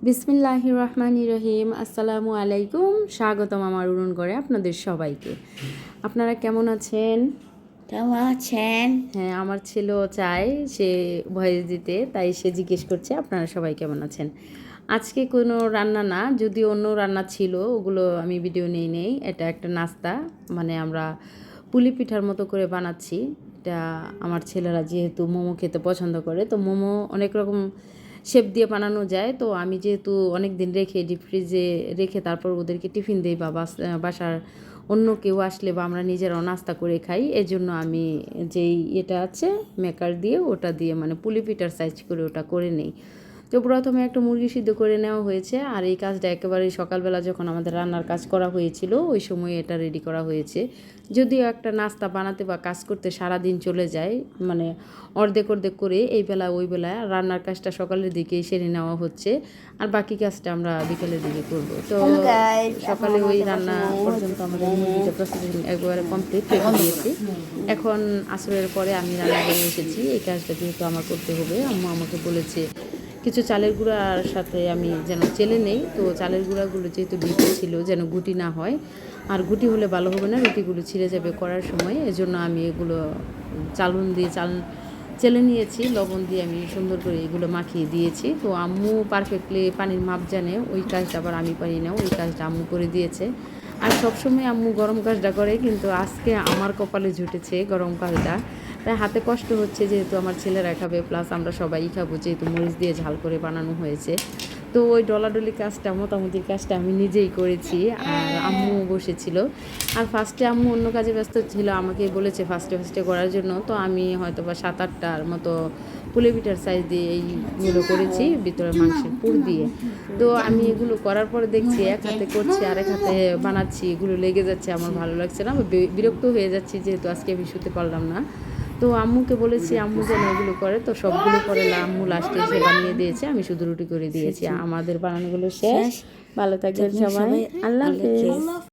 বিসমিল্লাহির রহমানির রহিম। আসসালামু আলাইকুম। স্বাগতম আমার উড়ন করে আপনাদের সবাইকে। আপনারা কেমন আছেন? কেমন আছেন? হ্যাঁ, আমার ছেলেও চায় সে ভয়েস দিতে, তাই সে জিজ্ঞেস করছে আপনারা সবাই কেমন আছেন। আজকে কোনো রান্না না, যদি অন্য রান্না ছিল ওগুলো আমি ভিডিও নেই। এটা একটা নাস্তা, মানে আমরা পুলি পিঠার মতো করে বানাচ্ছি। এটা আমার ছেলেরা যেহেতু মোমো খেতে পছন্দ করে, তো মোমো অনেক রকম শেপ দিয়ে বানানো যায়। তো আমি যেহেতু অনেক দিন রেখে ডিপ ফ্রিজে রেখে তারপর ওদেরকে টিফিন দিই বা বাসার অন্য কেউ আসলে বা আমরা নিজেরাও নাস্তা করে খাই, এজন্য আমি যেই এটা আছে মেকার দিয়ে ওটা দিয়ে মানে পুলি পিঠার সাইজ করে ওটা করে নিই। তো প্রথমে একটা মুরগি সিদ্ধ করে নেওয়া হয়েছে, আর এই কাজটা একেবারে সকালবেলা যখন আমাদের রান্নার কাজ করা হয়েছিল ওই সময় এটা রেডি করা হয়েছে। যদিও একটা নাস্তা বানাতে বা কাজ করতে সারাদিন চলে যায়, মানে অর্ধেক করে এই বেলা ওই বেলা রান্নার কাজটা সকালের দিকেই সেরে নেওয়া হচ্ছে, আর বাকি কাজটা আমরা বিকেলের দিকে করব। তো সকালে ওই রান্না পর্যন্ত আমাদের মুরগিটা প্রসেসিং একবারে কমপ্লিট রেখে দিয়েছি। এখন আসরের পরে আমি রান্না করে এসেছি। এই কাজটা যেহেতু আমার করতে হবে, আম্মু আমাকে বলেছে কিছু চালের গুঁড়ার সাথে আমি যেন চেলে নেই। তো চালের গুঁড়াগুলো যেহেতু ডিপে ছিল যেন গুটি না হয়, আর গুটি হলে ভালো হবে না, রুটিগুলো ছিঁড়ে যাবে করার সময়। এজন্য আমি এগুলো চেলে নিয়েছি, লবণ দিয়ে আমি সুন্দর করে এগুলো মাখিয়ে দিয়েছি। তো আম্মু পারফেক্টলি পানির মাপ জানে, ওই কাজটা আবার আমি পারি না, ওই কাজটা আম্মু করে দিয়েছে। আর সবসময় আম্মু গরম কাজটা করে, কিন্তু আজকে আমার কপালে জুটেছে গরম কাজটা, তাই হাতে কষ্ট হচ্ছে যেহেতু আমার ছেলেরা খাবে প্লাস আমরা সবাই খাবো, যেহেতু মরিচ দিয়ে ঝাল করে বানানো হয়েছে। তো ওই ডলাডলি কাজটা মোটামুটি কাজটা আমি নিজেই করেছি, আর আম্মু বসেছিল। আর ফার্স্টে আম্মু অন্য কাজে ব্যস্ত ছিল, আমাকে বলেছে ফার্স্টে করার জন্য। তো আমি হয়তো বা 7-8টার মতো পুলি পিঠার সাইজ দিয়ে এইগুলো করেছি, ভিতরে মাংসের পুর দিয়ে। তো আমি এগুলো করার পরে দেখছি এক হাতে করছি আর এক হাতে বানাচ্ছি, এগুলো লেগে যাচ্ছে, আমার ভালো লাগছে না, বিরক্ত হয়ে যাচ্ছি যেহেতু আজকে আমি শুতে পারলাম না। তো আম্মুকে বলেছি আম্মু যেন এগুলো করে, তো সবগুলো পরে আম্মু লাস্টে এসে বানিয়ে দিয়েছে, আমি শুধু রুটি করে দিয়েছি। আমাদের বানানোগুলো শেষ। ভালো থাকবেন সবাই, আল্লাহ হাফেজ।